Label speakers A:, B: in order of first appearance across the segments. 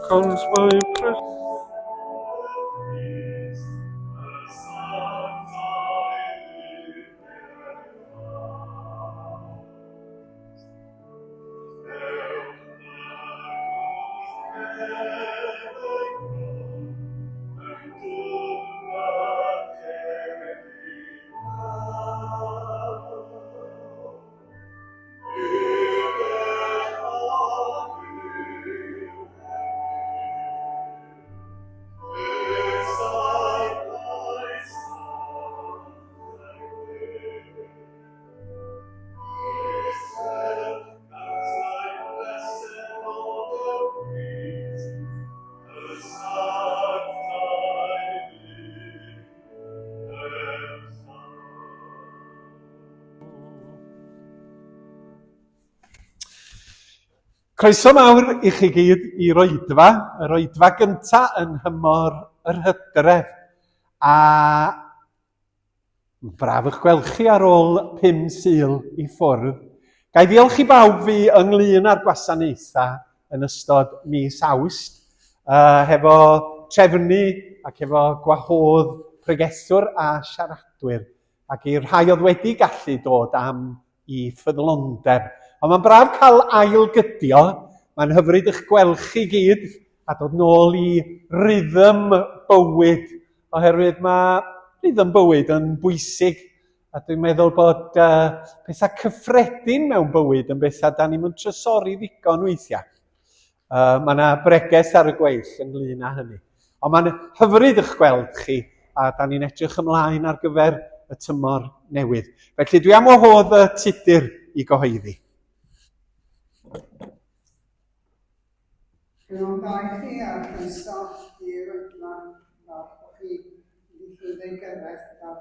A: calls my presence. Croeso mawr i chi gyd i roedfa, y roedfa gyntaf yn Hymor yr Hydref. A braf eich gweld chi ar ôl 5 sul i ffwrdd. Ga i ddiolch i bawb fi ynglyn â'r gwasanaethau yn ystod mis Awst, hefo trefnu ac hefo gwahodd pregethwr a siaradwyr, ac i'r rhai oedd wedi gallu dod am i ffyddlondeb. Ond mae'n braf cael ailgydio, mae'n hyfryd eich gweld chi gyd a dod nôl i rhythm bywyd, oherwydd mae rhythm bywyd yn bwysig, a dwi'n meddwl bod pethau cyffredin mewn bywyd yn bethau da ni'n trysori ddigon weithiau. Mae yna breges ar y gweill ynglyn â hynny. Ond mae'n hyfryd eich gweld chi, a da ni'n edrych ymlaen ar gyfer y tymor newydd. Felly dwi am wahodd y tudur i gyhoeddi.
B: Dwi'n da i chi ar croeso i'r yma, bod chi wedi llwyddo i gyrraedd gyda'r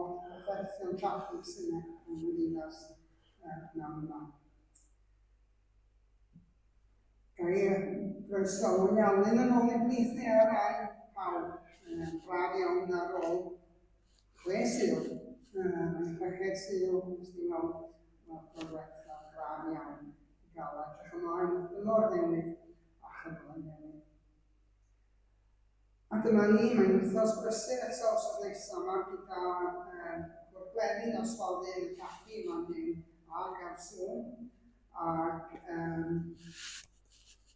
B: oferthion traffig sy'n yn y ddinas nawn yma. Ga i groeso iawn yn ôl i blith ni ar ran pawb, braf iawn ar ôl 6 sul. Mae'n chweched sul, ysdi mewn brogweth braf iawn i gael edrych ymlaen y dymor newydd. A dyma ni, mae'n wythnos brysur eto os oes nesaf yma gyda gwrgleddi noswaith yn y caffi yma'n hyn a Garsŵn. Ac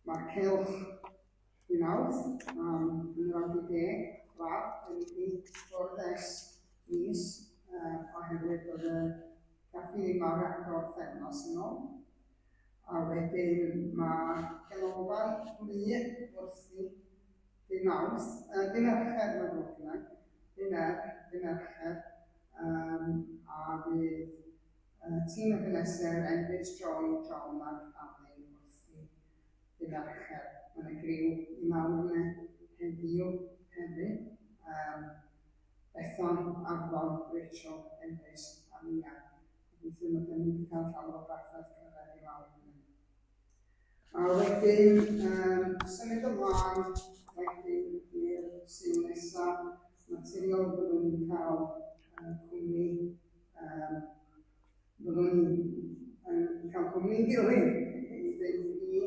B: mae'r cylch i nawdd yn yr awr 10, braf, yn i fwrdd ers mis oherwydd bod y caffi ddim ar agor ffennos yn ôl. A wedyn mae canolfan wlyb wrthi dy nawdd, dy merched mae'n rwyd yna, dy merched, a bydd tîm y gynesau Envis Joy, John ac Annie wrthi dy merched. Mae'n griw i nawr yna heddiw hefyd, Bethan, Arfon, Rachel, Envis a Mia. Dwi'n meddwl bod ni wedi cael llawer o graffaeth gyfer i lawr. A wedyn, symud ymlaen, wedyn i'r sul nesaf, naturiol byddwn ni'n cael cwmni, byddwn ni'n cael cwmni gilydd i fynd i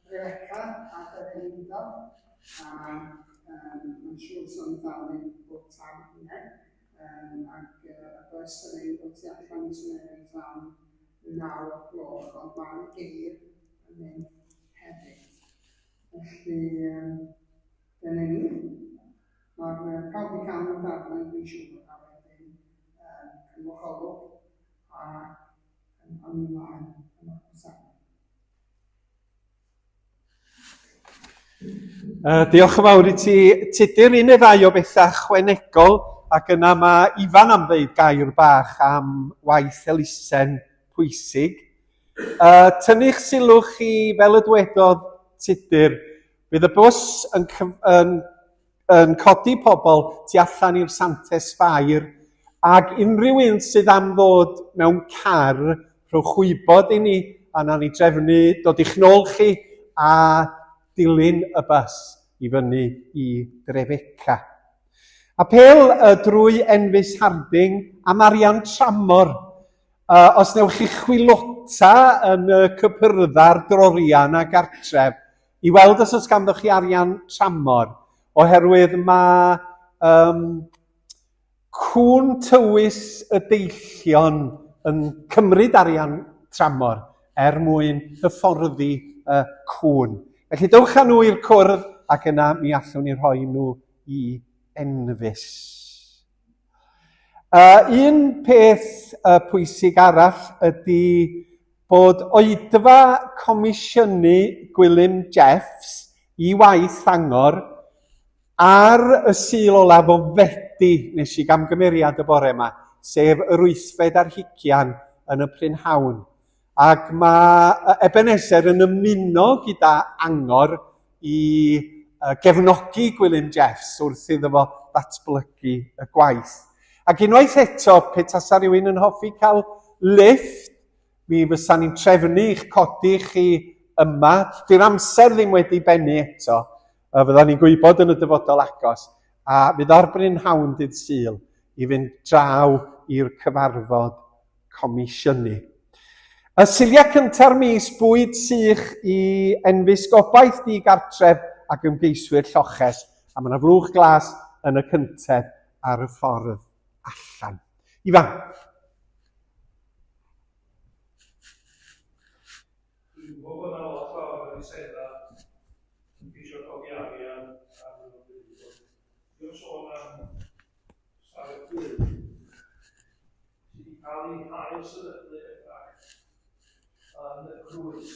B: Rebecca a Belinda, a mae'n siŵr sy'n dal yn bod tam hynny, ac y bus yn ei bod tu allan i Swneri tan 9 o'r gloch, ond mae'n geir yn mynd hefyd. Felly, dyna ni. Mae'r pawb i cael yn dadlau yn dwi'n siŵr a wedyn cymwcholwg a yn ymlaen yn o'r gwasanaeth.
A: Diolch yn fawr i ti. Tudur un neu ddau o bethau chwenegol, ac yna mae Ifan am ddeud gair bach am waith elusen pwysig. Tynnu'ch sylw chi, fel y dwedodd tudur, bydd y bws yn codi pobl tu allan i'r Santes Fair, ac unrhyw un sydd am ddod mewn car, rhowch wybod i ni, a na ni drefnu dod i'ch nôl chi a dilyn y bus i fyny i Drebeca. Apel drwy Envis Harding a Marian Tramor. Os newch chi chwilota yn y cypyrdda'r drorian a gartref, i weld os oes ganddoch chi arian tramor, oherwydd mae cwn tywys y deillion yn cymryd arian tramor mwyn hyfforddi y cwn. Felly dewch â nhw i'r cwrdd ac yna mi allwn ni rhoi nhw i enfys. Un peth pwysig arall ydy bod oedfa comisiynu Gwilym Jeffs i waith Bangor ar y sil olaf o Fedi nes i gamgymeriad y bore yma, sef yr wythfed ar hugian yn y prynhawn. Ac mae Ebenezer yn ymuno gyda Angor i gefnogi Gwilym Jeffs wrth iddo fo ddatblygu y gwaith. Ac unwaith eto, pe tasa rhywun yn hoffi cael lift, mi fysa ni'n trefnu i'ch codi chi yma. Di'r amser ddim wedi bennu eto. Fydda ni'n gwybod yn y dyfodol agos. A fydd o'r brynhawn dydd Sul i fynd draw i'r cyfarfod comisiynu. Y siliau cynta'r mis, bwyd sych i enfys gobaith digartref ac ymgeiswyr lloches. A mae yna flwch glas yn y cyntedd ar y ffordd allan. Ifan.
C: Dwi'n gwybod bod yna lot o eiseda yn geisio codi arian ar y bryd. Dwi'n sôn am stafell gwyrdd sydd wedi cael ei hael sefydlu yn y crwys.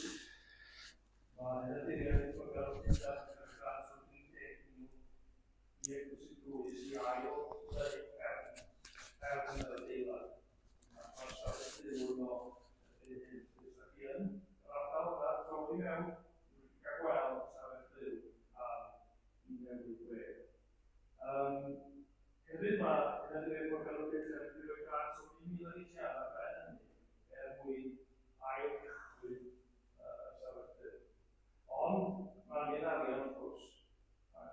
C: Mae hynny wedi bod fel gyda yn grant o 30,000 i'r crwys i ail yn y adeilad. Mae'r stafell gwyrdd o Hefyd mae yn y bod gael o beth yn y grant o 1,000 ar ben mwyn ail cychwyn y sefydlu. Ond mae'n ein arian wrth gwrs.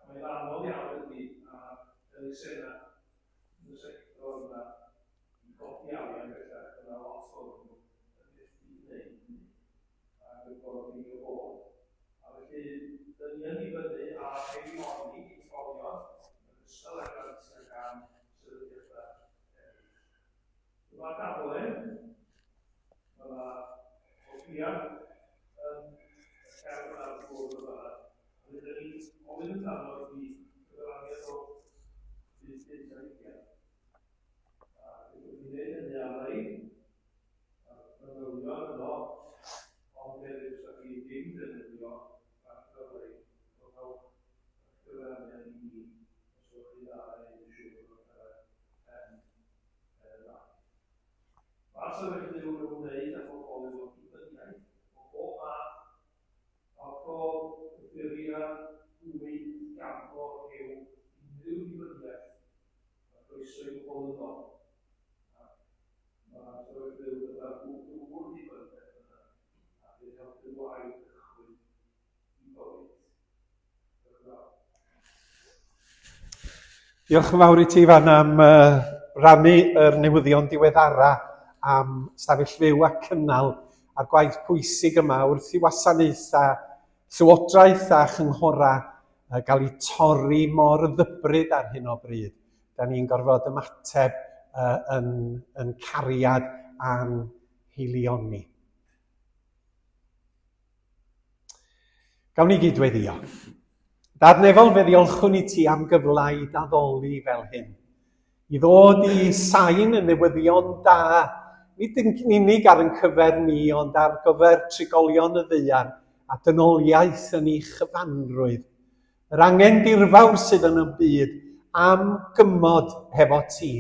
C: Mae'n anodd iawn ydy yn y Senedd yn y sector yna i godi arian bellach yna lot o nhw yn methu gwneud. Ac yn bod yn ei bod. A felly, dyn ni yn ei fyny a peirioni i fforddio yn ystod ag artiau gan sefydliadau eraill. Dyma daflen, dyma ofiad yn cerdd ar bwrdd yma. A dyn ni ofyn yn dano i gyfraniad o byd ugian. A dyn ni'n gwneud hynny am rei, mynyddio yno, ond hefyd ydych chi ddim defnyddio ar gyfer o fel gyfraniad i ni os ydych chi dda yn siŵr o'r pen dda. Mae'r sefydlu yn ymwneud â phobl efo dibyniaeth o bob math a pob ffurfiau bwyd gampo yw unrhyw dibyniaeth a croeso i'w bobl yno. Mae'r sefydlu yn dda'r gwbl dibyniaeth yna a bydd helpu waith cychwyn i bywyd.
A: Diolch yn fawr i ti fan am rannu yr newyddion diweddara am stafell fyw a cynnal a'r gwaith pwysig yma wrth i wasanaethau llywodraeth a chynghorau gael eu torri mor ddybrid ar hyn o bryd. Da ni'n gorfod ymateb yn cariad a'n heilioni. Gawn ni gydweddio. Dad Nefol, fe ddiolchwn i ti am gyfle i daddoli fel hyn. I ddod i sain y newyddion da, nid yn unig ar yn cyfer ni, ond ar gyfer trigolion y ddeiar a dynoliaeth yn ei chyfanrwydd. Yr angen dirfawr sydd yn y byd am gymod hefo ti,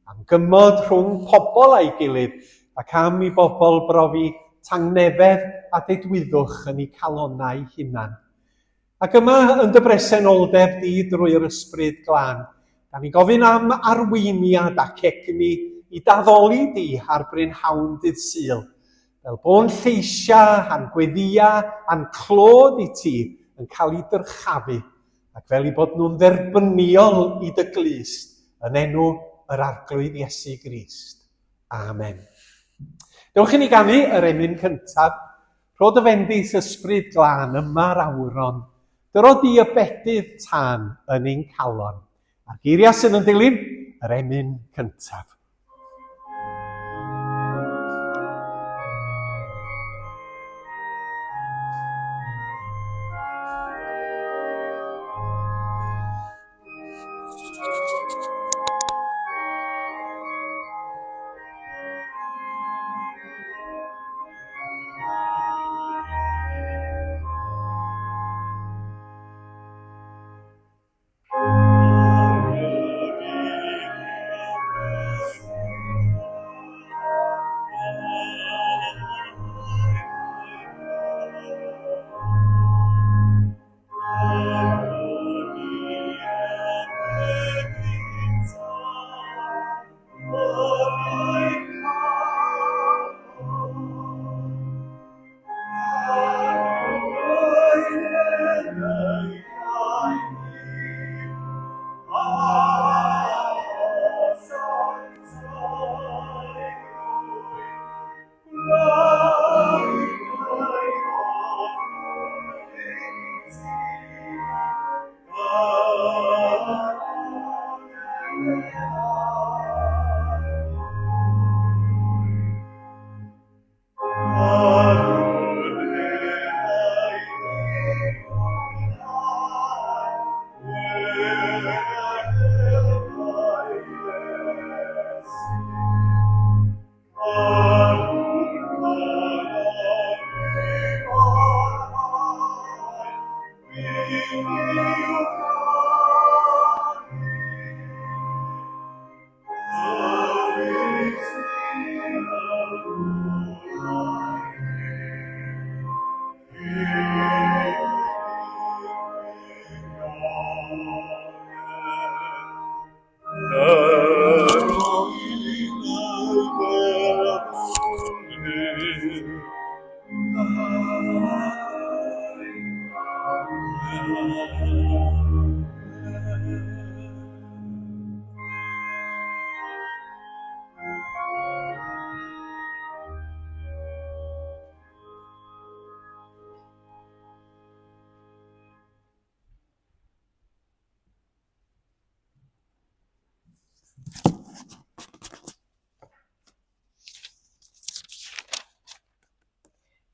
A: am gymod rhwng pobl a'i gilydd, ac am i bobl brofi tangnefedd a dedwyddwch yn eu calonnau hunan. Ac yma yn dy bresenoldeb di drwy'r ysbryd glân, da ni gofyn am arweiniad ac egni i daddoli di ar brynhawn dydd Sul, fel bo'n lleisia, a'n gweddia, a'n clod i ti yn cael ei dyrchafu, ac fel i bod nhw'n dderbyniol i dy glust, yn enw yr arglwydd Iesu Grist. Amen. Dewch i ni ganu yr emyn cyntaf, Rhod y fendis ysbryd glân yma'r awron, dyro di y bedydd tân yn ein calon. A'r geiriau sydd yn dilyn, yr emyn cyntaf.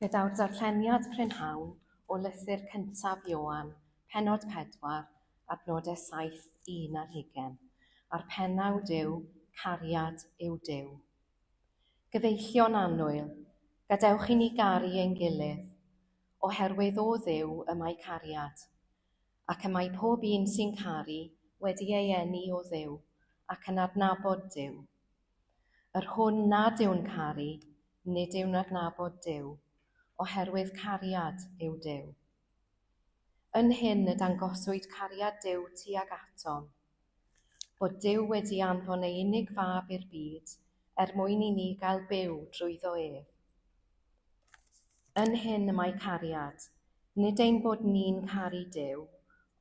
D: Gydaw'r darlleniad prynhawn o lythyr cyntaf Ioan, pennod 4, adnodau 7, 1 ar 20, a'r pennawd yw Cariad yw Duw. Gyfeillion annwyl, gadewch i ni garu ein gilydd, oherwydd o Dduw y mae cariad, ac y mae pob un sy'n caru wedi ei eni o Dduw ac yn adnabod Duw. Yr hwn nad yw'n caru, nid yw'n adnabod Duw, oherwydd cariad yw Duw. Yn hyn y dangoswyd cariad Duw tuag atom, bod Duw wedi anfon ei unig fab i'r byd mwyn i ni gael byw drwyddo ef. Yn hyn y mae cariad, nid ein bod ni'n caru Duw,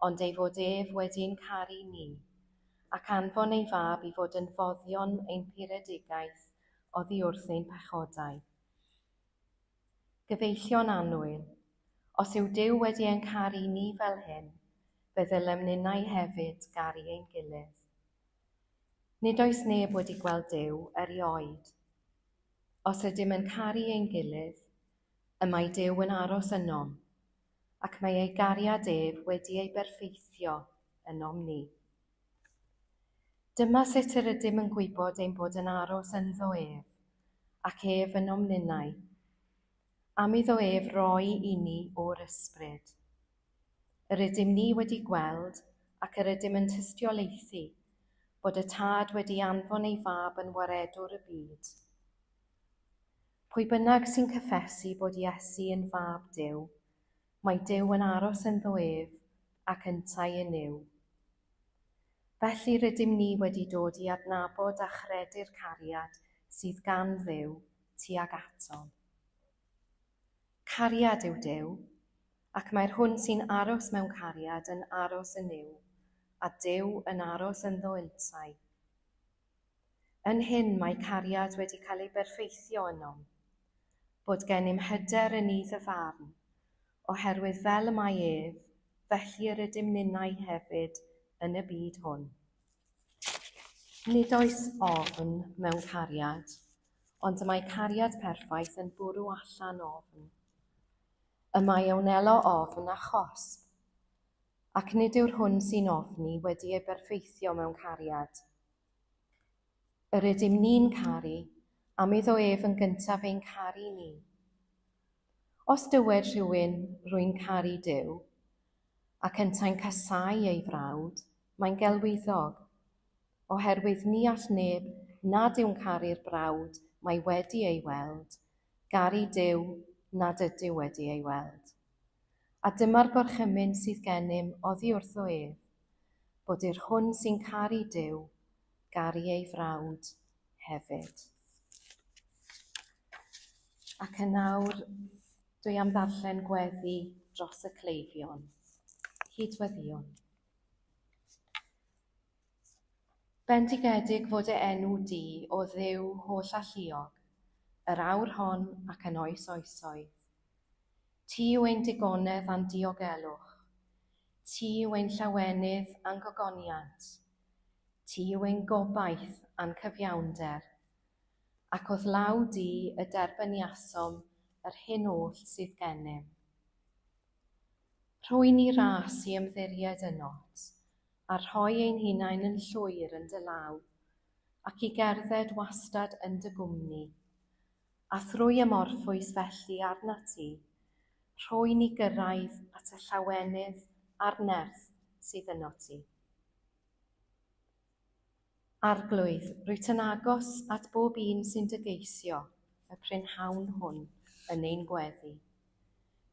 D: ond ei fod ef wedi'n caru ni, ac anfon ei fab i fod yn foddion ein puredigaeth oddi wrth ein pechodau. Gyfeillion annwyl, os yw Duw wedi ein caru ni fel hyn, fe ddylem ninnau hefyd garu ein gilydd. Nid oes neb wedi gweld Duw erioed. Os ydym yn caru ein gilydd, y mae Duw yn aros ynom, ac mae ei gariad ef wedi ei berffeithio ynom ni. Dyma sut yr ydym yn gwybod ein bod yn aros ynddo ef, ac ef ynom ninnau. Am iddo ef roi i ni o'r ysbryd. Yr ydym ni wedi gweld ac yr ydym yn tystiolaethu bod y tad wedi anfon ei fab yn waredwr y byd. Pwy bynnag sy'n cyffesu bod Iesu yn fab Duw, mae Duw yn aros ynddo ef ac yntau yn yw. Felly rydym ni wedi dod i adnabod a chredu'r cariad sydd gan Dduw tuag atom. Cariad yw Duw, ac mae'r hwn sy'n aros mewn cariad yn aros yn yw, a Duw yn aros ynddo yntau. Yn hyn mae cariad wedi cael ei berffeithio ynom, bod gennym hyder yn iddo farn, oherwydd fel y mae ef, felly yr ydym ninnau hefyd yn y byd hwn. Nid oes ofn mewn cariad, ond y mae cariad perffaith yn bwrw allan ofn. Y mae ewnelo ofn a chosb, ac nid yw'r hwn sy'n ofni wedi ei berffeithio mewn cariad. Yr ydym ni'n caru, am iddo ef yn gyntaf ein caru ni. Os dywed rhywun rwy'n caru Duw, ac yntau'n casau ei frawd, mae'n gelwyddog, oherwydd ni all neb nad yw'n caru'r brawd mae wedi ei weld, garu Duw nad ydyw wedi ei weld. A dyma'r gorchymyn sydd gennym oddi wrtho ef, bod i'r hwn sy'n caru Duw, garu ei frawd hefyd. Ac yn nawr, dwi am ddarllen gweddi dros y cleifion. Hydweddion. Bendigedig fod y enw di o Dduw holl alluog, yr awr hon ac yn oes oesoedd. Ti yw ein digonedd a'n diogelwch. Ti yw ein llawenydd a'n gogoniant. Ti yw ein gobaith a'n cyfiawnder. Ac oedd law di y derbyniasom yr hyn oll sydd gennym. Rhoi ni ras i ymddiried yn ot, a rhoi ein hunain yn llwyr yn dy law, ac i gerdded wastad yn dy gwmni. A thrwy y morffwys felly arna ti, rhoi ni gyrraedd at y llawenydd a'r nerth sydd yno ti. Arglwydd, rwyt yn agos at bob un sy'n dygeisio y prynhawn hwn yn ein gweddi.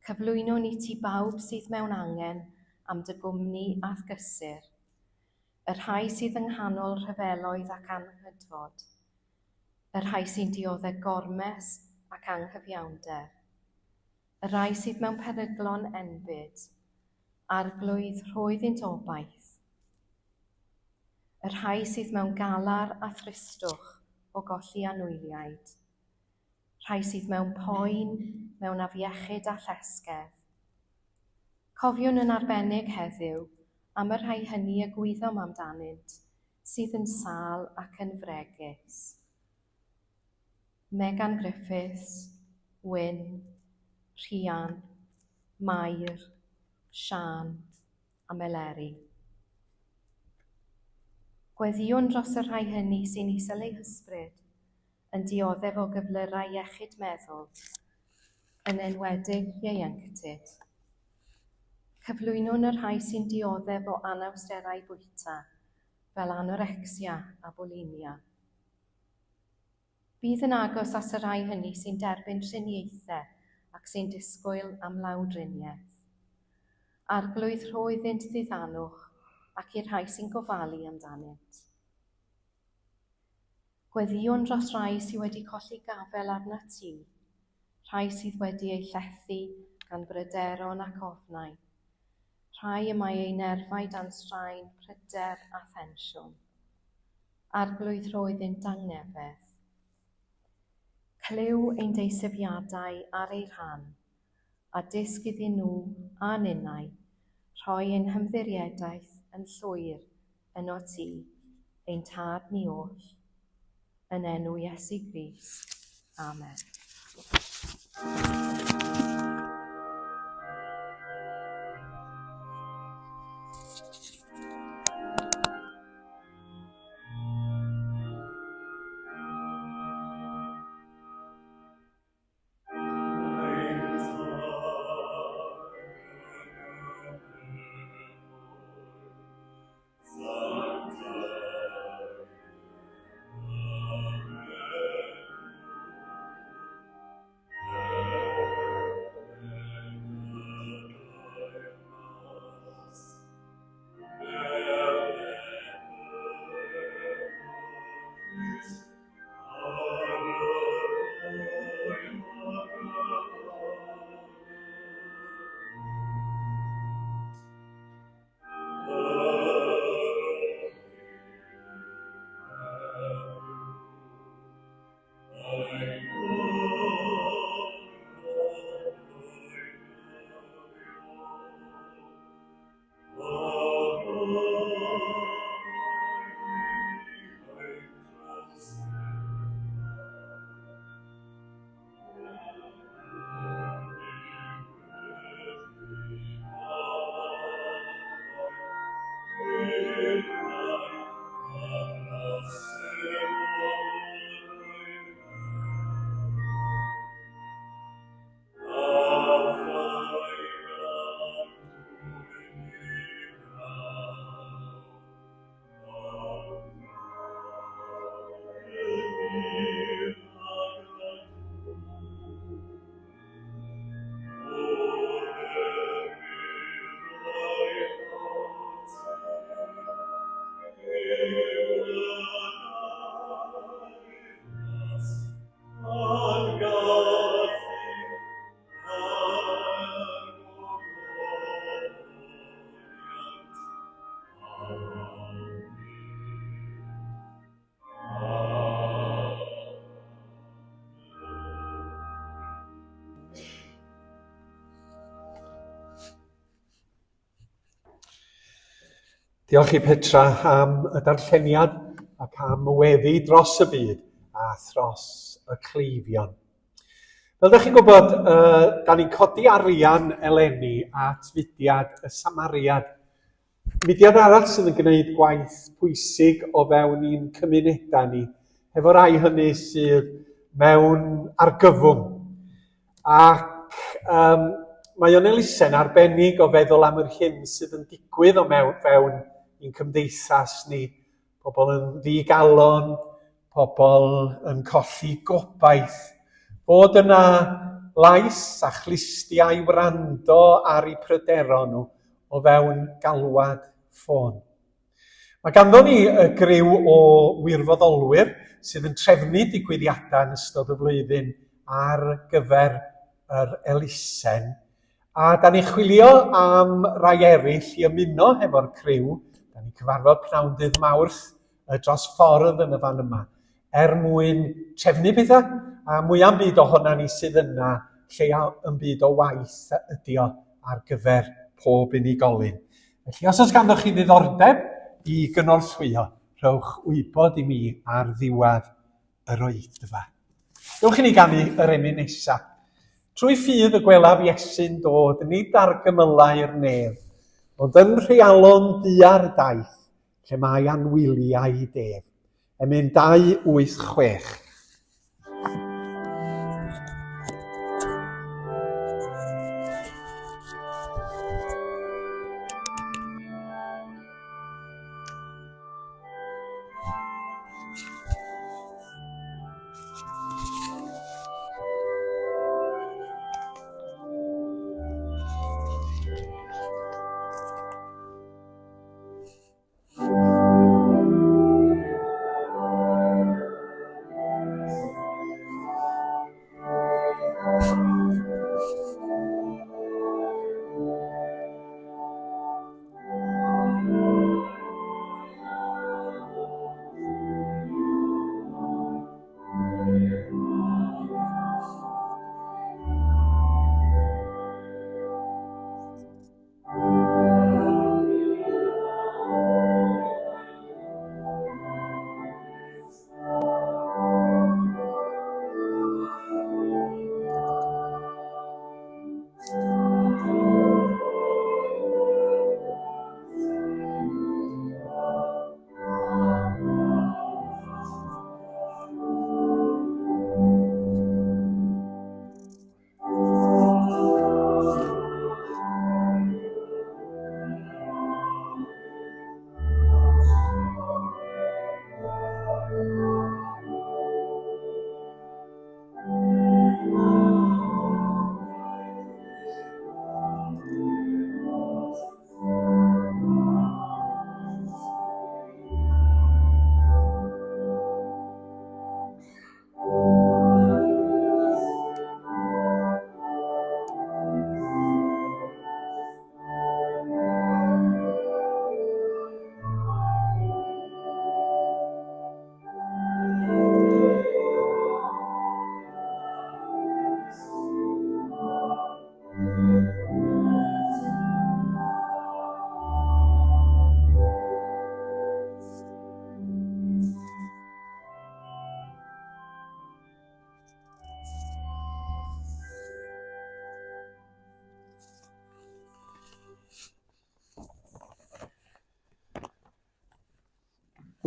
D: Cyflwyno ni ti bawb sydd mewn angen am dy gwmni a'r gysur, y rhai sydd yng nghanol rhyfeloedd ac anghydfod, y rhai sy'n dioddau gormes ac anghyfiawnder, y rhai sydd mewn peryglon enbyd, arglwydd rhoeddynt obaith, y rhai sydd mewn galar a thristwch o golli anwyliaid, rhai sydd mewn poen, mewn afiechyd a llesgedd. Cofiwn yn arbennig heddiw am y rhai hynny y gwyddom amdanynt, sydd yn sâl ac yn fregus. Megan Griffiths, Wyn, Rhian, Mair, Sian a Meleri. Gweddiwn dros y rhai hynny sy'n isel eu hysbryd, yn dioddef o gyflyrau iechyd meddwl, yn enwedig ieuenctid. Cyflwynwn y rhai sy'n dioddef o anawsterau bwyta, fel anorecsia a bulimia. Bydd yn agos at y rhai hynny sy'n derbyn triniaethau ac sy'n disgwyl am lawdriniaeth. Arglwydd rhoeddynt ddiddanwch ac i'r rhai sy'n gofalu amdanynt. Gweddiwn dros rai sydd wedi colli gafel arna ti, rhai sydd wedi ei llethu gan bryderon ac ofnau, rhai y mae ei nerfau dan straen, pryder a thensiwn. Arglwydd roeddynt angnefedd. Clyw ein deisyfiadau ar ei rhan, a dysg iddyn nhw a ninnau, rhoi ein hymddiriedais yn llwyr yno ti, ein tad ni oll, yn enw Iesu Grist. Amen.
A: Diolch i Petra am y darlleniad ac am y weddi dros y byd a thros y cleifion. Fel ydych chi'n gwybod, da ni'n codi arian eleni at fudiad y Samariad. Mudiad arall sydd yn gwneud gwaith pwysig o fewn i'n cymunedau ni, efo rai hynny sydd mewn argyfwng. Ac mae o'n elusen arbennig o feddwl am yr hyn sydd yn digwydd o fewn i'n cymdeithas ni. Pobl yn ddigalon, pobl yn colli gobaith. Bod yna lais a chlistiau wrando ar eu pryderon nhw o fewn galwad ffôn. Mae ganddo ni y griw o wirfoddolwyr sydd yn trefnu digwyddiadau yn ystod y flwyddyn ar gyfer yr elusen. A da ni'n chwilio am rai eraill i ymuno efo'r criw. Da ni'n cyfarfod pnawn dydd Mawrth dros ffordd yn y fan yma, mwyn trefnu pethau, a mwya'm byd ohona ni sydd yna, lle yn byd o waith ydi o ar gyfer pob unigolyn. Felly, os oes ganddoch chi ddiddordeb i gynorthwyo, rhowch wybod i mi ar ddiwedd yr oedfa. Dewch i ni ganu yr emyn nesaf. Trwy ffydd y gwelaf Iesu'n dod, nid ar gymylau'r nef, ond yn rhealon diar daeth, lle mae anwyliau def. Emyn 286.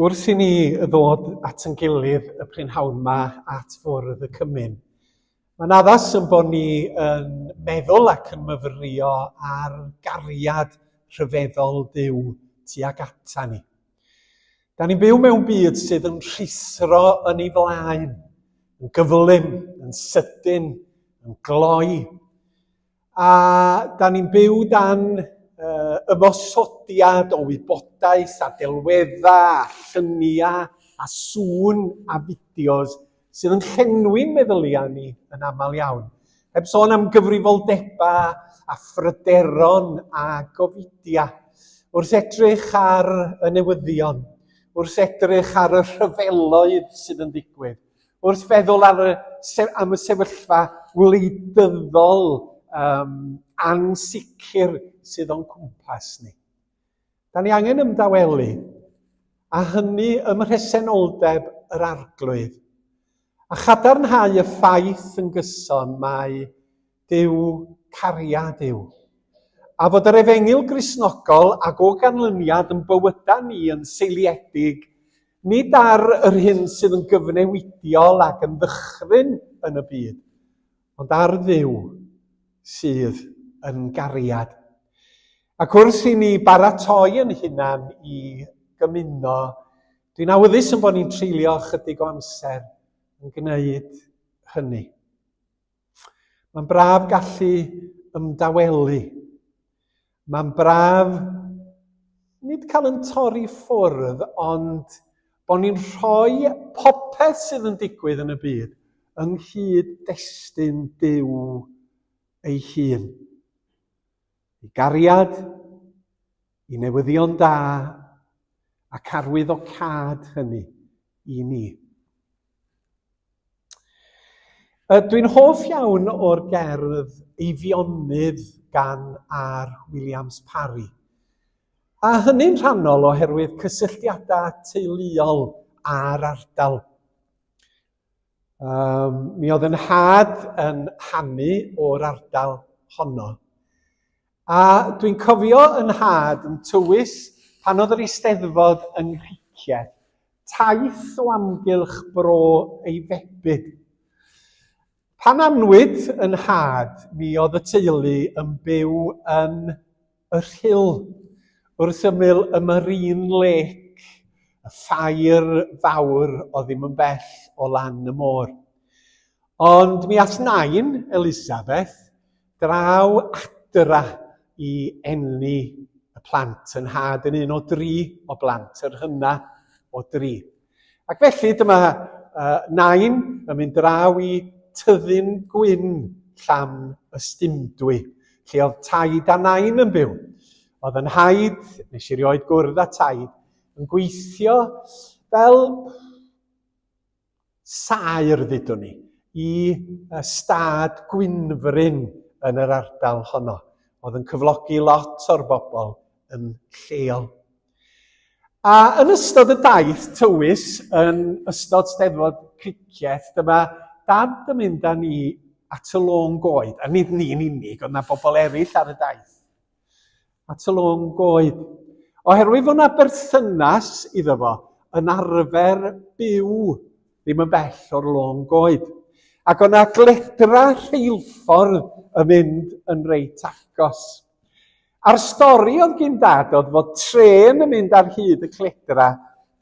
A: Wrth i ni ddod at yn gilydd y prynhawn yma at fwrdd y cymyn, mae'n addas yn bod ni yn meddwl ac yn myfrio ar gariad rhyfeddol Duw tuag ata ni. Da ni'n byw mewn byd sydd yn rhisro yn ei flaen, yn gyflym, yn sydyn, yn gloi. A da ni'n byw dan ymosodiad o wybodaeth a delweddau, a lluniau, a sŵn a fideos sydd yn llenwi'n meddyliau ni yn aml iawn. Heb sôn am gyfrifoldebau a phryderon a gofidia, wrth edrych ar y newyddion, wrth edrych ar y rhyfeloedd sydd yn digwydd, wrth feddwl am y sefyllfa wleidyddol ansicr sydd o'n cwmpas ni. Da ni angen ymdawelu, a hynny ym mhresenoldeb yr arglwydd, a chadarnhau y ffaith yn gyson mae Duw cariad yw. A fod yr efengil Gristnogol ac o ganlyniad yn bywyda ni yn seiliedig nid ar yr hyn sydd yn gyfnewidiol ac yn ddychryn yn y byd, ond ar Dduw sydd yn gariad. Ac wrth i ni baratoi yn hunan i gymuno, dwi'n awyddus yn bod ni'n treulio chydig o amser yn gwneud hynny. Mae'n braf gallu ymdawelu. Mae'n braf nid cael yn torri ffwrdd, ond bod ni'n rhoi popeth sydd yn digwydd yn y byd ynghyd destun Duw ei hun. I gariad, i newyddion da, ac arwyddocad hynny i ni. Dwi'n hoff iawn o'r gerdd Eifionydd gan R. Williams Parry. A hynny'n rhannol oherwydd cysylltiadau teuluol a'r ardal. Mi oedd yn had yn hanu o'r ardal honno. A dwi'n cofio yn had yn tywys pan oedd yr Eisteddfod yn Rhicieth, taith o amgylch Bro Eifionydd. Pan anwyd yn had, mi oedd y teulu yn byw yn y Rhyl, wrth ymyl y Marine Lake, y ffair fawr o ddim yn bell o lan y môr. Ond mi ath nain, Elizabeth, draw adra i enni y plant yn had yn un o 3 o blant, yr hynna o 3. Ac felly dyma nain yn mynd draw i Tyddyn Gwyn Llan y Stumdwy, lle oedd taid a nain yn byw. Oedd yn haid, nes i rioed gwrdd â taid, yn gweithio fel saer, ddydwn ni, i stad Gwynfryn yn yr ardal honno. Oedd yn cyflogi lot o'r bobl yn lleol. A yn ystod y daith tywys, yn ystod Steddfod Cricieth, dyma dad yn mynd â ni at y lôn goed, a nid ni'n unig, ond na bobl eraill ar y daith. At y lôn goed. Oherwydd fod yna berthynas iddo fo yn arfer byw ddim yn bell o'r lôn goed. Ac o'na gledra rheilffordd yn mynd yn reit agos. A'r stori oedd gyn dad oedd fod tren yn mynd ar hyd y cledra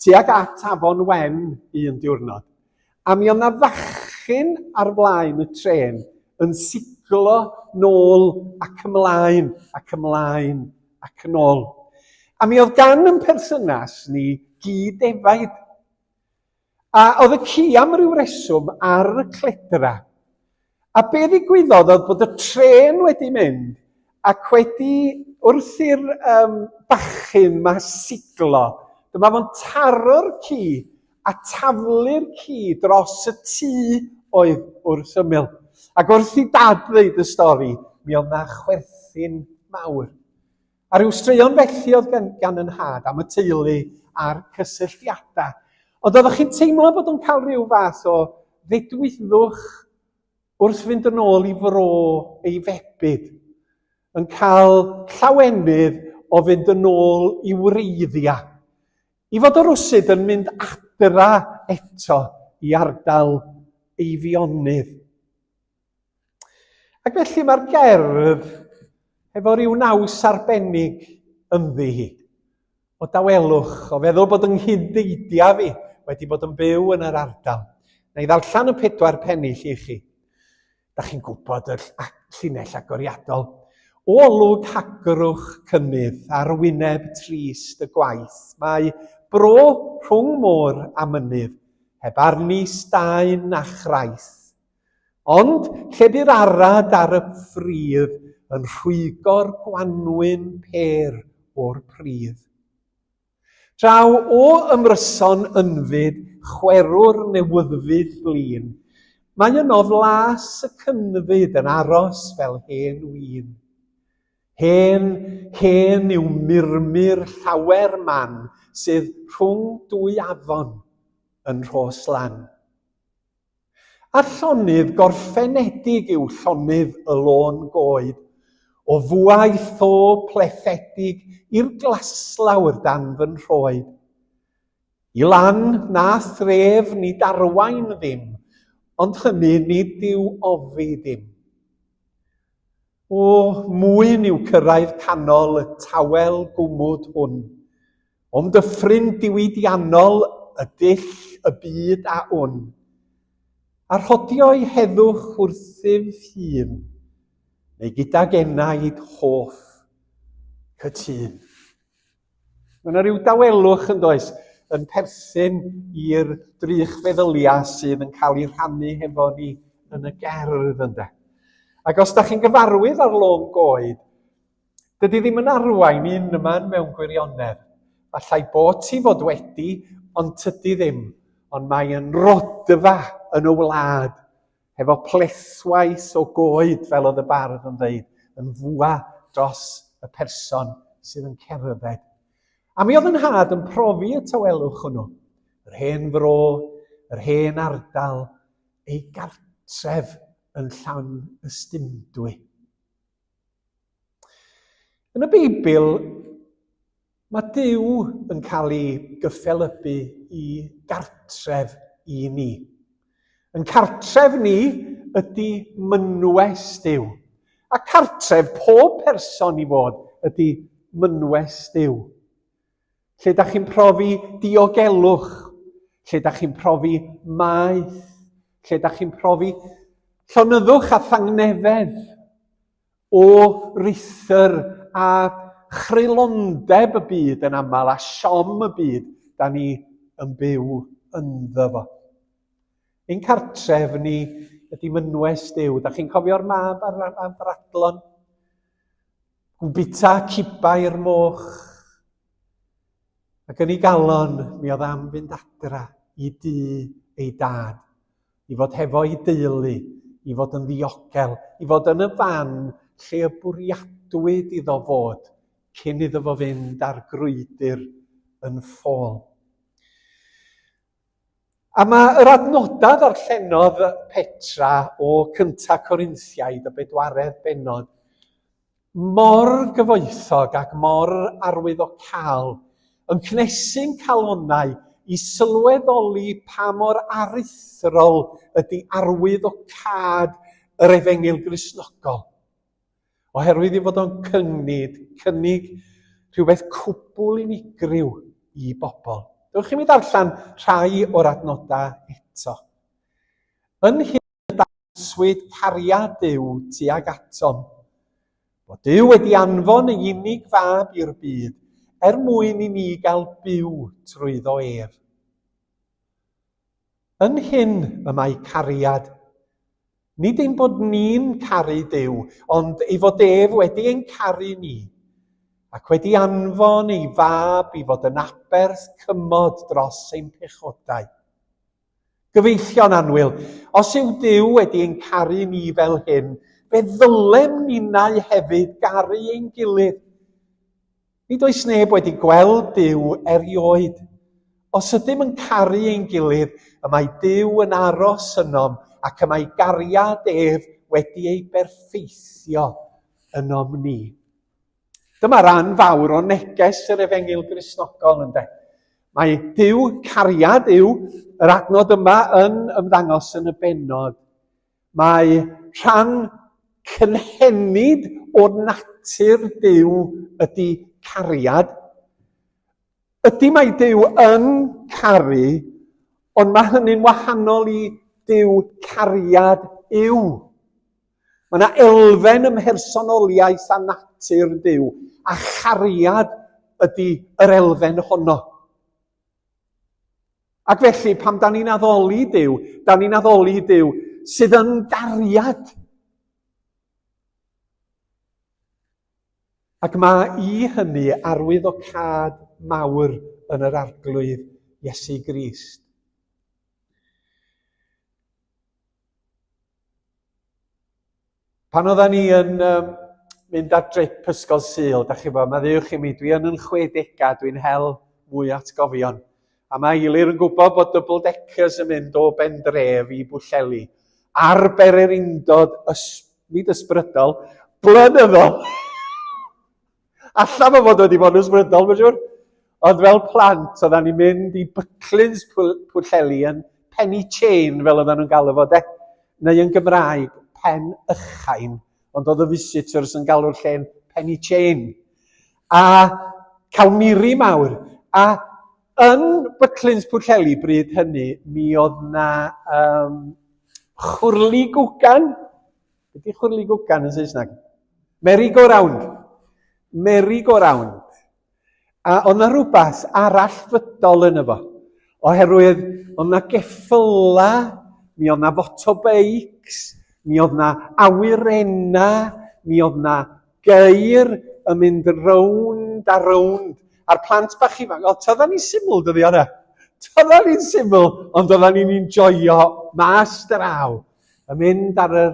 A: tuag at Afon Wen un diwrnod. A mi o'na fachyn ar flaen y tren yn siglo nôl ac ymlaen, ac ymlaen, ac yn ôl. A mi oedd gan yn perthynas ni gyd efaid. A oedd y ci am ryw reswm ar y cledra. A be ddigwyddodd oedd bod y tren wedi mynd ac wedi wrth i'r bachyn ma siglo. Dyma fo'n taro'r ci a taflu'r ci dros y tŷ oedd wrth ymyl. Ac wrth i dad ddeud y stori, mi oedd na chwerthin mawr. A ryw straeon felly oedd gan yn had am y teulu a'r cysylltiadau. Ond oeddech chi'n teimlo bod yn cael rhyw fath o ddedwyddwch wrth fynd yn ôl i Fro Eifionydd, yn cael llawenydd o fynd yn ôl i wreiddiau, i fod o rwsyd yn mynd adra eto i ardal Eifionydd. Ac felly mae'r gerdd efo ryw naws arbennig ynddi hi, o dawelwch, o feddwl bod yng nghydeidia fi wedi bod yn byw yn yr ardal. Na i ddarllen y 4 pennill i chi. Da chi'n gwybod y llinell agoriadol. O olwg hagrwch cynnydd ar wyneb trist y gwaith, mae bro rhwng môr a mynydd, heb arni staen a chraith. Ond lle by'r arad ar y ffridd yn rhwygo'r gwanwyn per o'r pridd. Draw o ymryson ynfyd chwerwr newyddfyd blin, mae yno flas y cynfyd yn aros fel hen win. Hen yw murmur llawer man sydd rhwng dwy afon yn Rhoslan. A llonydd gorffenedig yw llonydd y lôn goed, o fwaith o plethedig i'r glaslawr dan fy nhroed. I lan na thref nid arwain ddim, ond hynny nid yw ofi ddim. O mwyn yw cyrraedd canol y tawel gwmwd hwn, ond dyffryn diwydiannol y dull y byd a hwn, a rhodio'i heddwch wrthyf hun, neu gydag enaid hoff cytun. Mae yna rhyw dawelwch yn does, yn perthyn i'r drych feddylia sydd yn cael ei rhannu hefo ni yn y gerdd ynde. Ac os da chi'n gyfarwydd ar lôn goed, dydy ddim yn arwain un yma mewn gwirionedd. Fallai bod ti fod wedi, ond tydi ddim, ond mae yn rodfa yn y wlad, hefo plethwaith o goed, fel oedd y bardd yn dweud, yn fwa dros y person sydd yn cerdded. A mi oedd yn had yn profi y tawelwch hwnnw. Yr hen fro, yr hen ardal, ei gartref yn llawn ystymdwy. Yn y Beibl, mae Duw yn cael ei gyffelybu i gartref i ni. Yn cartref ni ydy mynwes Duw. A cartref pob person i fod ydy mynwes Duw. Lle da chi'n profi diogelwch, lle da chi'n profi maeth, lle da chi'n profi llonyddwch a thangnefedd o rithyr a chrylondeb y byd yn aml a siom y byd da ni yn byw ynddo fo. Ein cartref ni ydy mynwes Duw. Da chi'n cofio'r mab a'r bradlon? Bita cipa i'r moch. Ac yn ei galon, mi oedd am fynd adra i dŷ ei dad, i fod hefo ei deulu, i fod yn ddiogel, i fod yn y fan lle y bwriadwyd iddo fod cyn iddo fo fynd ar grwydr yn ffôl. A mae yr adnodau ddarllenodd Petra o cynta Corinthiaid, y 4 bennod, mor gyfoethog ac mor arwyddocâl, yn cnesu'n calonnau i sylweddoli pa mor aruthrol ydy arwyddocâd yr Efengyl Gristnogol. Oherwydd i fod o'n cynnig rhywbeth cwbl unigryw i bobl. Dewch i mi ddarllen rhai o'r adnodau eto. Yn hyn y danswyd cariad Duw tuag atom, bod Duw wedi anfon ei unig fab i'r byd, mwyn i ni gael byw trwyddo ef. Yn hyn y mae cariad, nid ein bod ni'n caru Duw, ond ei fod ef wedi ein caru ni, ac wedi anfon ei fab i fod yn aberth cymod dros ein pechodau. Gyfeillion annwyl, os yw Duw wedi ein caru ni fel hyn, fe ddylem ninnau hefyd garu ein gilydd. Nid oes neb wedi gweld Duw erioed. Os ydym yn caru ein gilydd, y mae Duw yn aros ynom ac y mae gariad ef wedi ei berffeithio ynom ni. Dyma ran fawr o neges yr Efengyl Gristnogol ynde. Mae Duw, cariad Duw, yr adnod yma yn ymddangos yn y bennod. Mae rhan cynhenid o'r natur Duw ydy cariad. Ydy mae Duw yn caru, ond mae hynny'n wahanol i Duw cariad yw. Mae yna elfen ymhersonoliaeth a natur Duw, a chariad ydy yr elfen honno. Ac felly, pam da ni'n addoli Duw, da ni'n addoli Duw sydd yn gariad. Ac mae i hynny arwyddocâd mawr yn yr arglwydd Iesu Grist. Pan oedden ni yn mynd ar drip ysgol Sul, da chi bod, maddiwch i mi, dwi yn 60, dwi'n hel mwy atgofion. A mae Eilir yn gwybod bod double-deckers yn mynd o Bendref i Bwllheli. Ar Bererindod, nid ysbrydol, blynyddol. Alla fo fod wedi bod yn ysbrydol, mae'n siŵr. Ond fel plant, oedden ni'n mynd i Butlins Pwllheli yn Penny Chain, fel oedden nhw'n galw fo, de? Neu yn Gymraeg, Pen Ychain. Ond oedd y visitors yn galw'r lle'n Penny Chain. A cael miri mawr. A yn Butlins Pwllheli bryd hynny, mi oedd na chwrli gwgan. Ydy chwrli gwgan yn Saesneg? Merry-go-round. Merry-go-round. A oedd na rhywbeth arall fydol yn efo. Oherwydd, oedd na geffyla, mi oedd na fotobeics, mi oedd na awyrena, mi oedd na geir yn mynd rownd a rownd. A'r plant bach ifanc, tyddan ni'n syml dyddi hwnna. Tyddan ni'n syml, ond tyddan ni'n enjoyo mas draw. Yn mynd ar yr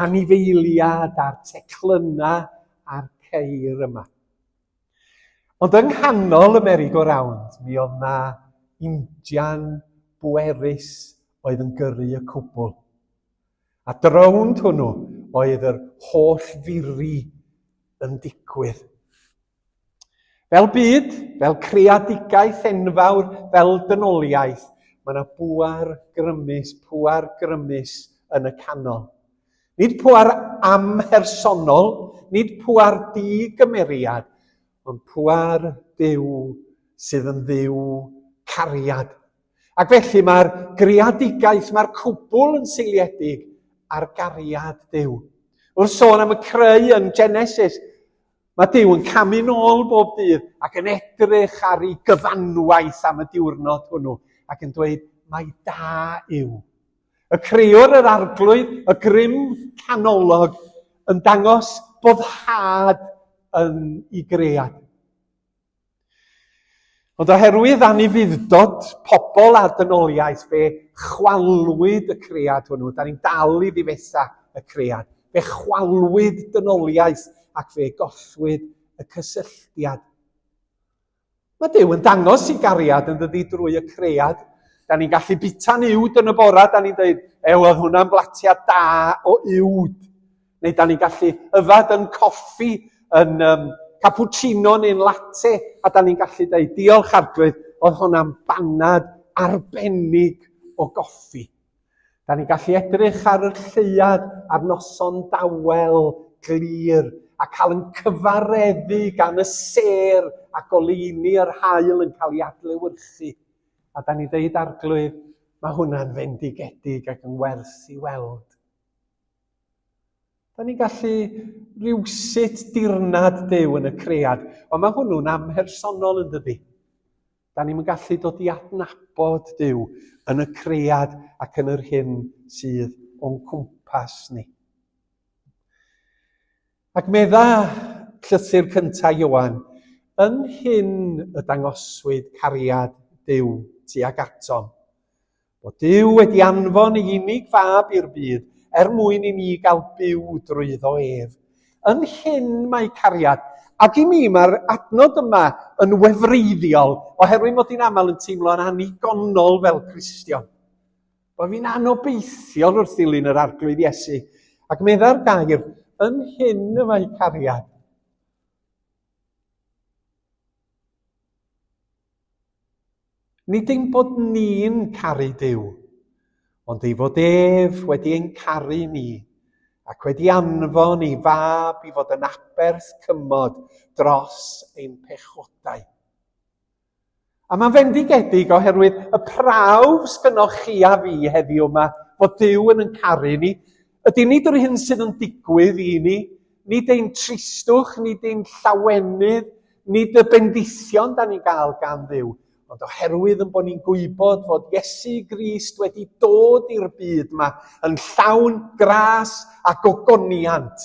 A: anifeiliad, a'r teclynna, a'r ceir yma. Ond yng nghanol y merry-go-round, mi oedd na Indian bwerus oedd yn gyrru y cwbl. A drownd hwnnw oedd yr holl firi yn digwydd. Fel byd, fel creadigaeth enfawr, fel dynoliaeth, mae yna pŵar grymus yn y canol. Nid pŵar amhersonol, nid pŵar digymeriad, ond pŵar Duw sydd yn Dduw cariad. Ac felly mae'r greadigaeth, mae'r cwbl yn seiliedig ar gariad Duw. Wrth sôn am y creu yn Genesis, mae Duw yn camu nôl bob dydd ac yn edrych ar ei gyfanwaith am y diwrnod hwnnw ac yn dweud, mae da yw. Y creuwr yr arglwydd, y grym canolog, yn dangos boddhad yn ei gread. Ond oherwydd anifuddod pobl a dynoliaeth fe chwalwyd y cread hwnnw, da ni'n dal i ddifesa y cread. Fe chwalwyd dynoliaeth ac fe gollwyd y cysylltiad. Mae Duw yn dangos ei gariad yn dydi drwy y cread. Da ni'n gallu bita'n uwd yn y bora, da ni'n dweud, oedd hwnna'n blatiad da o uwd. Neu da ni'n gallu yfad yn coffi, yn cappuccino neu'n latte, a da ni'n gallu dweud, diolch arglwydd, oedd hwnna'n banad arbennig o goffi. Da ni'n gallu edrych ar y lleuad a'r noson dawel, glir, a cael yn cyfareddu gan y ser a goleuni yr haul yn cael ei adlewyrchu. A da ni'n dweud arglwydd, mae hwnna'n fendigedig ac yn werth i weld. Da ni'n gallu rywsut dirnad Duw yn y cread, ond mae hwnnw'n amhersonol yn dydi. Da ni'n gallu dod i adnabod Duw yn y cread ac yn yr hyn sydd o'n cwmpas ni. Ac medda llythyr cyntaf Ioan, yn hyn y dangoswyd cariad Duw tuag atom. Bod Duw wedi anfon ei unig fab i'r byd mwyn i ni gael byw drwyddo ef. Yn hyn mae cariad. Ac i mi mae'r adnod yma yn wefreiddiol oherwydd mod i'n aml yn teimlo'n anigonol fel Cristion. Bod fi'n anobeithiol wrth ddilyn yr arglwydd Iesu. Ac medda'r gair, yn hyn y mae cariad. Nid ein bod ni'n caru Duw, ond ei fod ef wedi ein caru ni ac wedi anfon ei fab i fod yn aberth cymod dros ein pechodau. A mae'n fendigedig oherwydd y prawf sgynnoch chi a fi heddiw yma fod Duw yn caru ni, ydy nid yr hyn sydd yn digwydd i ni, nid ein tristwch, nid ein llawenydd, nid y bendithion da ni'n gael gan Dduw, ond oherwydd yn bod ni'n gwybod fod Iesu Grist wedi dod i'r byd yma yn llawn gras a gogoniant,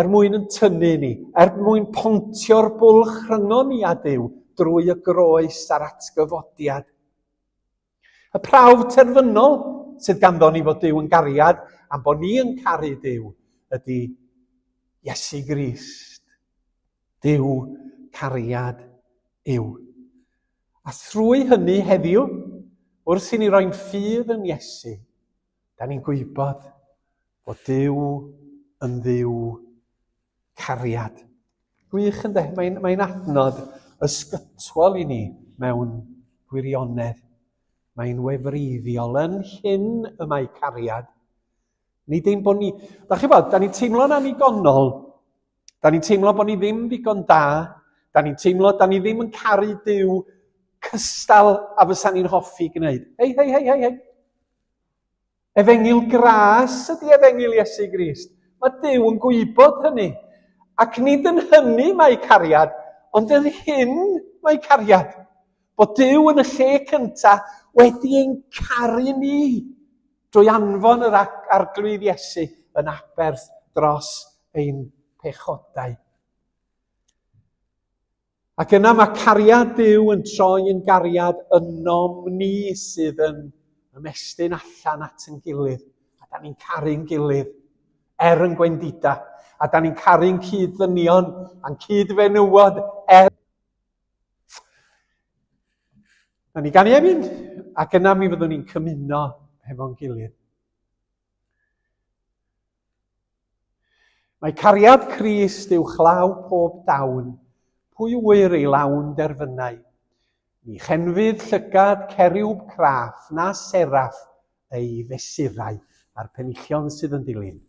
A: mwyn yn tynnu ni, mwyn pontio'r bwlch rhyngon ni a Duw drwy y groes a'r atgyfodiad. Y prawf terfynol sydd ganddo ni fod Duw yn gariad am bod ni yn caru Duw ydy Iesu Grist. Duw cariad yw. A thrwy hynny heddiw, wrth i ni roi'n ffydd yn Iesu, da ni'n gwybod bod Duw yn dduw cariad. Gwych ynddo, mae'n adnod ysgytwol i ni mewn gwirionedd. Mae'n wefreiddiol yn hyn y mae cariad. Nid ein bod ni... Da chi bod, da ni'n teimlo'n anigonol. Da ni'n teimlo bod ni ddim digon da. Da ni'n teimlo da ni ddim yn caru Duw cystal a fysa ni'n hoffi gwneud. Hei. Efengil gras ydy efengil Iesu Grist. Mae Duw yn gwybod hynny. Ac nid yn hynny mae cariad, ond yn hyn mae cariad. Bod Duw yn y lle cyntaf wedi ein caru ni drwy anfon yr arglwydd Iesu yn aberth dros ein pechodau. Ac yna mae cariad Duw yn troi yn gariad ynom ni sydd yn ymestyn allan at yn gilydd. A da ni'n caru'n gilydd yn gwendida. A da ni'n caru'n cyd-ddynion a'n cyd-fenywod Da ni gan i emyn, ac yna mi fyddwn ni'n cymuno hefo'n gilydd. Mae cariad Crist yw chlaw pob dawn, pwy wyr ei lawn derfynau. Ni chenfydd llygad ceriwb craff na seraf ei fesurau a'r penillion sydd yn dilyn.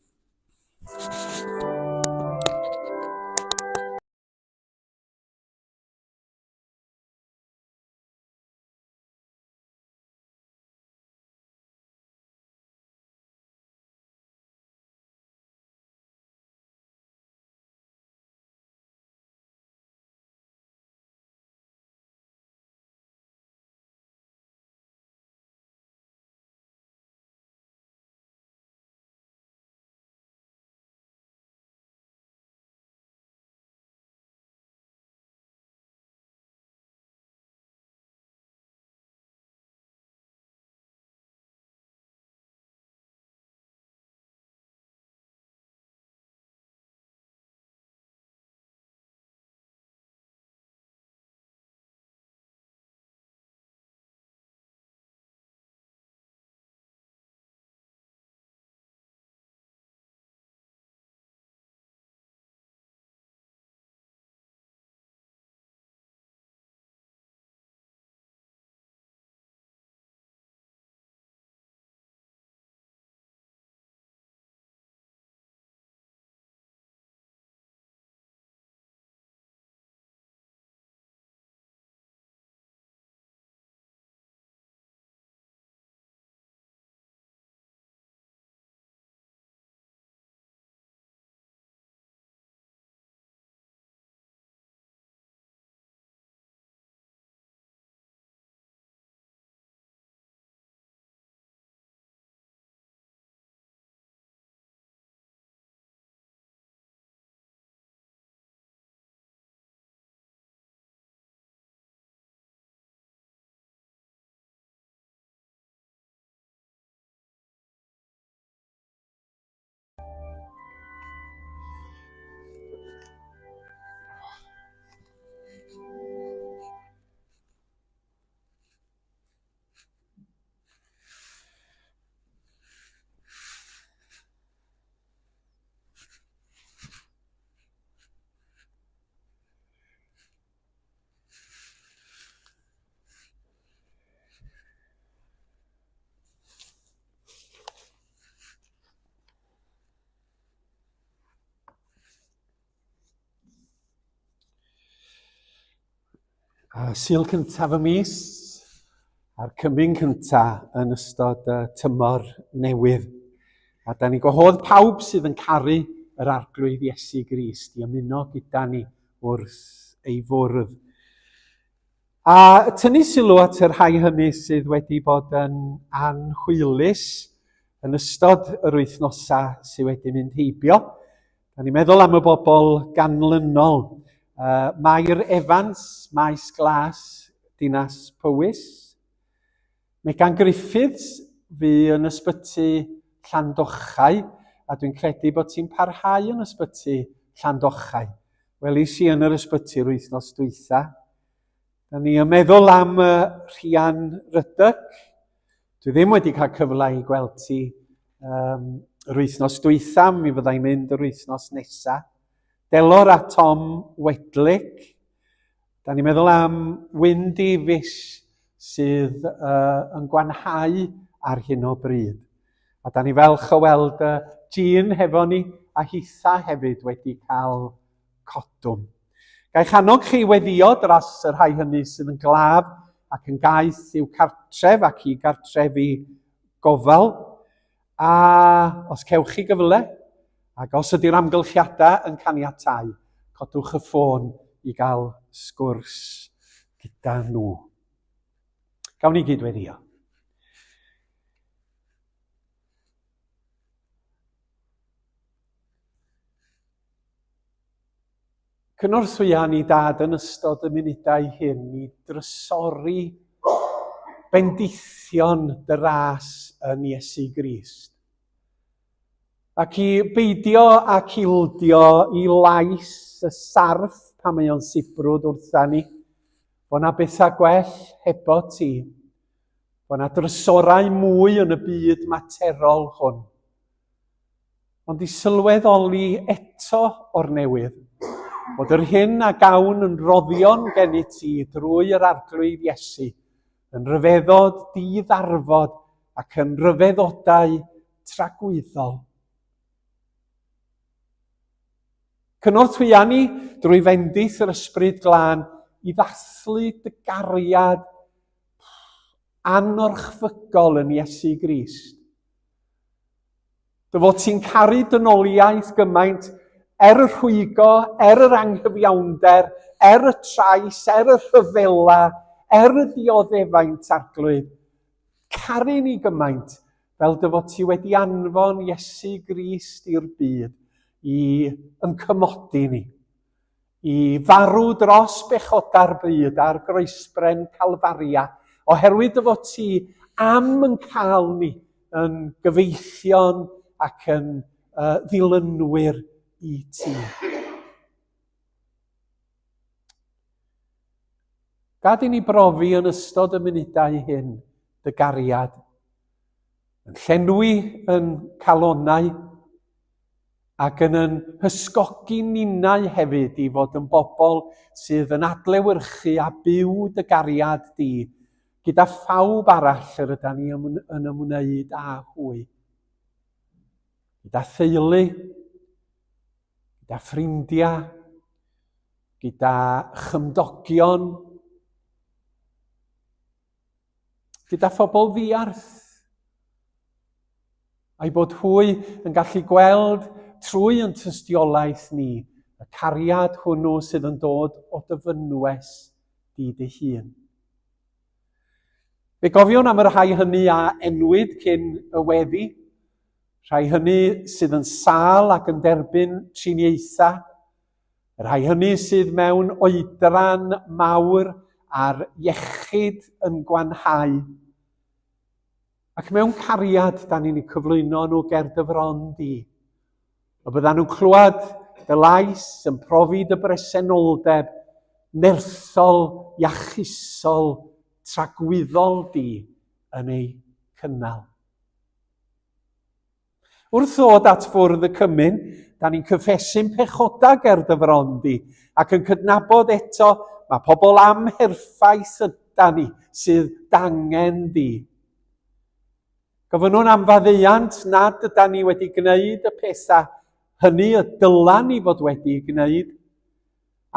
A: Sul cyntaf y mis, a'r cymyn cyntaf yn ystod tymor newydd. A da ni gwahodd pawb sydd yn caru yr arglwydd Iesu Grist i ymuno gyda ni wrth ei fwrdd. A tynnu sylw at yr rhai hynny sydd wedi bod yn anhwylus yn ystod yr wythnosau sydd wedi mynd heibio. Da ni'n meddwl am y bobl ganlynol. Mair Evans, Maes Glas, Dinas Powys. Megan Griffiths fu yn ysbyty Llandochau, a dwi'n credu bod ti'n parhau yn ysbyty Llandochai. Welis i yn yr ysbyty wythnos dwytha. Da ni yn meddwl am Rhian Rydych. Dwi ddim wedi cael cyfle i gweld ti yr wythnos dwytha, mi fyddai'n mynd yr wythnos nesaf. Delor a Tom Wedlick. Da ni'n meddwl am Wyn Davies sydd yn gwanhau ar hyn o bryd. A da ni falch o weld Jean hefo ni a Hitha hefyd wedi cael codwm. Ga'i channog chi weddio dros y rhai hynny sydd yn glaf ac yn gaeth i'w cartref ac i gartrefi gofal. A os cewch chi gyfle, ac os ydy'r amgylchiadau yn caniatáu, codwch y ffôn i gael sgwrs gyda nhw. Gawn ni gydweddio. Cynorthwya ni dad yn ystod y munudau hyn i drysori bendithion dy ras yn Iesu Grist. Ac i beidio ac ildio i lais y sarf pan mae o'n sibrwd wrtha ni, bod na bethau gwell hebo ti, bod na drysorau mwy yn y byd materol hwn. Ond i sylweddoli eto o'r newydd, bod yr hyn a gawn yn roddion gen i ti drwy'r arglwydd Iesu, yn ryfeddod di-ddarfod ac yn ryfeddodau tragwyddol. Cynorthwya ni drwy fendith yr ysbryd glân i ddathlu dy gariad anorchfygol yn Iesu Grist. Dy fod ti'n caru dynoliaeth gymaint yr rhwygo, yr anghyfiawnder, y trais, y rhyfela, y dioddefaint arglwydd. Caru ni gymaint fel dy fod ti wedi anfon Iesu Grist i'r byd yn cymodi ni, i farw dros bechoda'r byd ar groesbren Calfaria, oherwydd dy fod ti am yn cael ni yn gyfeillion ac yn ddilynwyr i ti. Gad i ni brofi yn ystod y munudau hyn dy gariad, yn llenwi yn calonnau ac yn hysgogi ninnau hefyd i fod yn bobl sydd yn adlewyrchu a byw dy gariad di gyda phawb arall yr ydyn ni yn ymwneud â hwy. Gyda theulu, gyda ffrindiau, gyda chymdogion, gyda phobl ddiarth, a'i bod hwy yn gallu gweld trwy yn tystiolaeth ni y cariad hwnnw sydd yn dod o dy fynwes di dy hun. Fe gofiwn am y rhai hynny a enwyd cyn y weddi, rhai hynny sydd yn sâl ac yn derbyn triniaetha, rhai hynny sydd mewn oedran mawr a'r iechyd yn gwanhau. Ac mewn cariad, da ni'n cyflwyno nhw ger dy fron di. A byddan nhw'n clywed dy lais yn profi dy bresenoldeb nerthol, iachusol, tragwyddol di yn ei cynnal. Wrth ddod at fwrdd y cymyn, da ni'n cyffesu'n pechoda ger dy fron di ac yn cydnabod eto mae pobl amherffaith yda ni sydd dangen di. Gofynnwn am faddeuant nad yda ni wedi gwneud y pethau hynny y dylan ni fod wedi gwneud.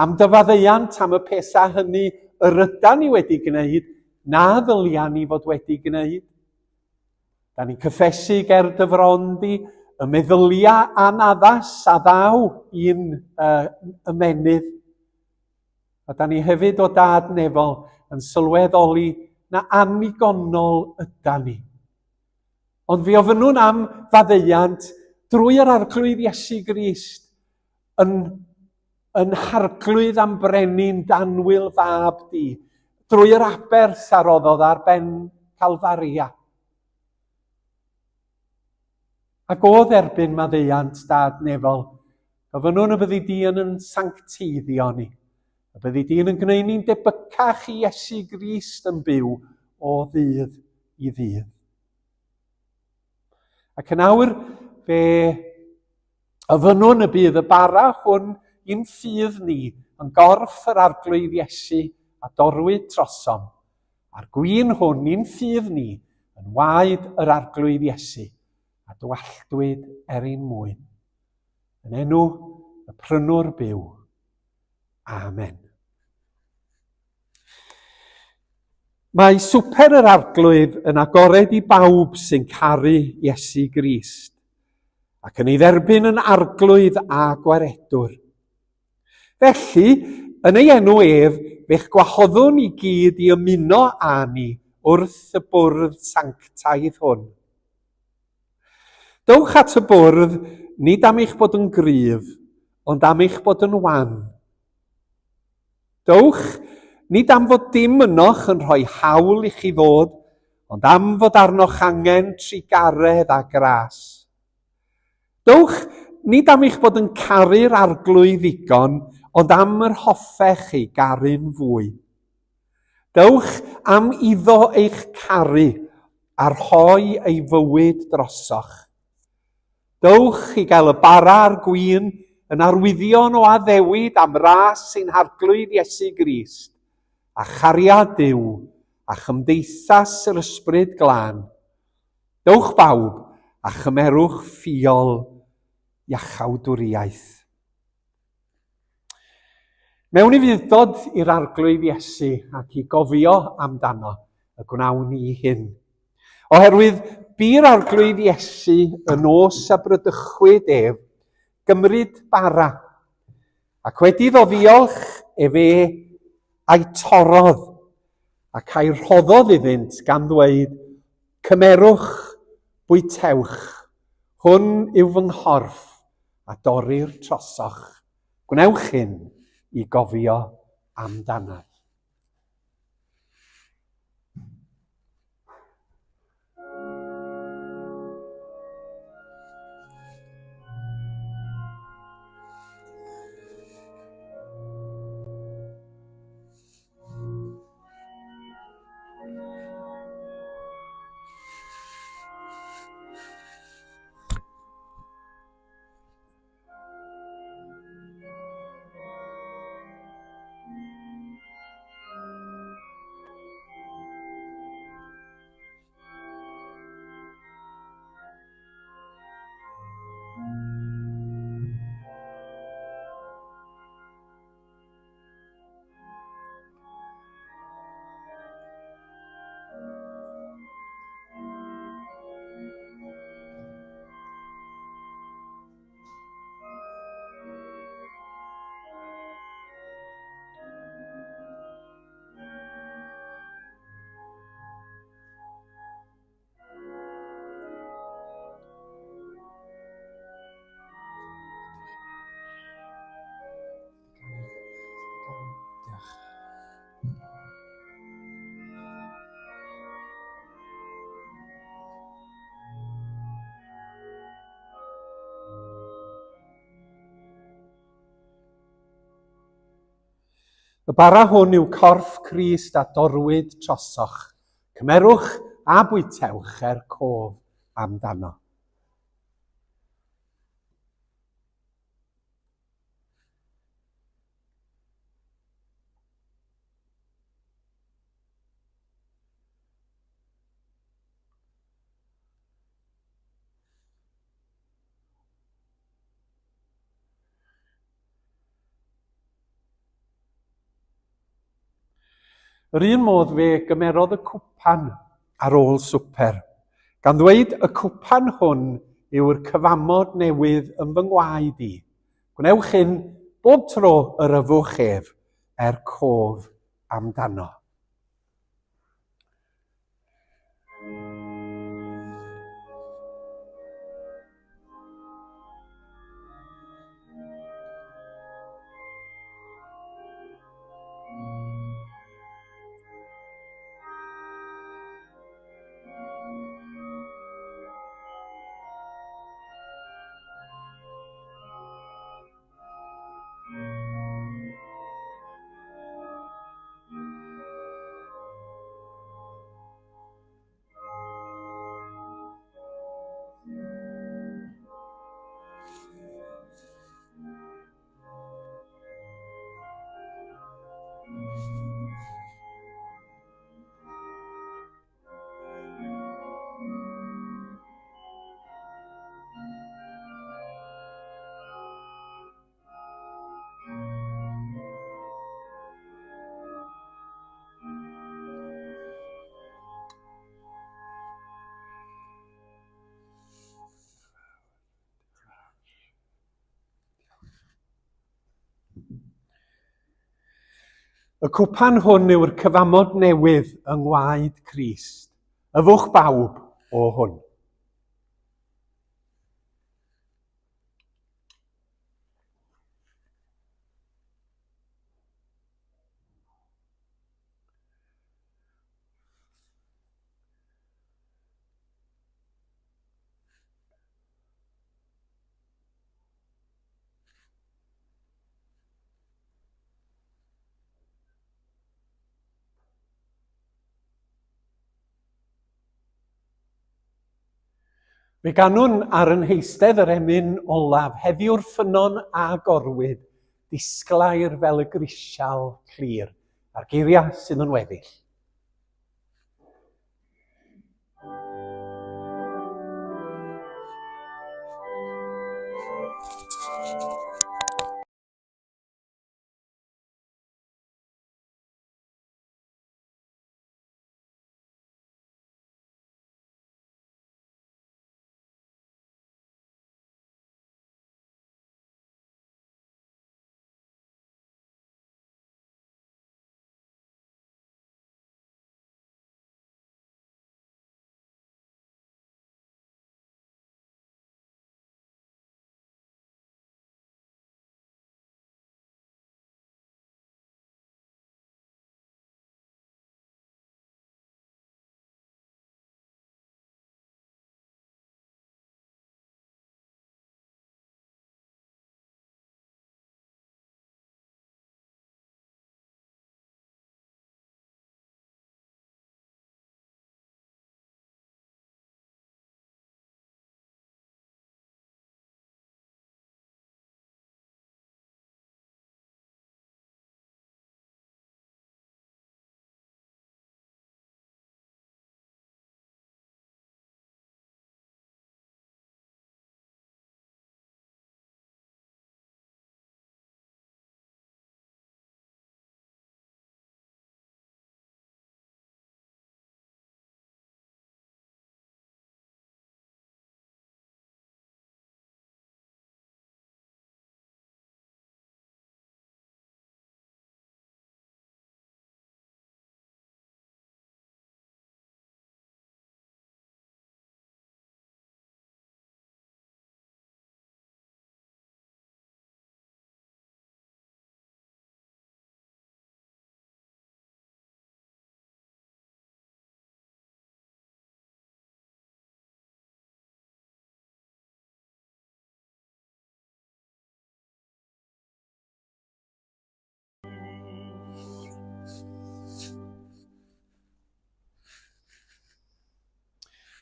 A: Am dyfaddeuant am y pethau hynny yr ydyn ni wedi gwneud na ddylian ni fod wedi gwneud. Da ni'n cyffesu ger dy fron di y meddyliau anaddas a ddaw i'n ymenydd. A da ni hefyd o dad nefol yn sylweddoli na anigonol yda ni. Ond fi ofynnwn am faddeuant drwy'r arglwydd Iesu Grist yn harglwydd am brenin danwyl fab di, drwy'r aberth a roddodd ar ben Calfaria. Ac o dderbyn maddeuant dad nefol, A fy nhw'n y byddi dyn yn sancteiddio ni. A byddi dyn yn gwneud ni'n debycach i Iesu Grist yn byw o ddydd i ddydd. Ac yn awr fe y fynnwn y bydd y bara hwn i'n ffydd ni yn gorff yr arglwydd Iesu a dorwyd trosom. A'r gwyn hwn i'n ffydd ni yn waed yr arglwydd Iesu a dwalltwyd erin mwyn. Yn enw y prynwr byw. Amen. Mae swper yr arglwydd yn agored i bawb sy'n caru Iesu Grist ac yn ei dderbyn yn arglwydd a gwaredwr. Felly, yn ei enw ef, fe'ch gwahoddwn i gyd i ymuno â ni wrth y bwrdd sanctaidd hwn. Dowch at y bwrdd nid am eich bod yn gryf, ond am eich bod yn wan. Dowch nid am fod dim ynoch yn rhoi hawl i chi ddod, ond am fod arnoch angen trigaredd a gras. Dowch nid am eich bod yn caru'r arglwydd ddigon, ond am yr hoffech ei garu'n fwy. Dowch am iddo eich caru a rhoi ei fywyd drosoch. Dowch i gael y bara a'r gwyn yn arwyddion o addewid am ras sy'n arglwydd Iesu Grist, a chariad Duw, a chymdeithas yr ysbryd glân. Dowch bawb, a chymerwch ffiol iachawdwriaeth. Mewn i fuddod i'r arglwydd Iesu ac i gofio amdano y gwnawn ni hyn. Oherwydd bu'r arglwydd Iesu yn nos a brydychwyd ef, gymryd bara, ac wedi ddoddiolch fe a'i torodd, ac a'i rhoddodd iddynt gan ddweud, cymerwch, bwytewch, hwn yw fy nghorff a dorri'r trosoch. Gwnewch hyn i gofio amdano. Y bara hwn yw corff Crist a dorwyd trosoch. Cymerwch a bwytewch cof amdano. Yr un modd fe gymerodd y cwpan ar ôl swper, gan ddweud y cwpan hwn yw'r cyfamod newydd yn fy ngwaed i. Gwnewch hyn bob tro yr yfwch ef cof amdano. Y cwpan hwn yw'r cyfamod newydd yng ngwaed Crist. Yfwch bawb o hwn. Fe ganwn ar yn heistedd yr emyn olaf heddiw'r ffynon a gorwyd, disglair fel y grisial clir, a'r geiriau sydd yn weddill.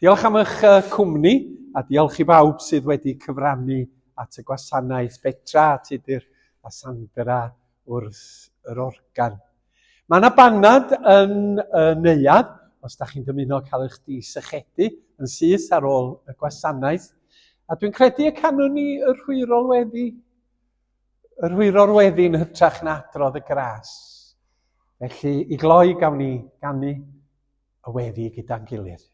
A: Diolch am eich cwmni, a diolch i bawb sydd wedi cyfrannu at y gwasanaeth Betra, a Tudur a Sandra wrth yr organ. Mae yna banad yn y neuadd, os da chi'n dymuno cael eich di-sychedu yn syth ar ôl y gwasanaeth. A dwi'n credu y canwn ni y rhwyro'r weddi'n hytrach na adrodd y gras. Felly, i gloi gawn ni ganu y weddi gyda'n gilydd.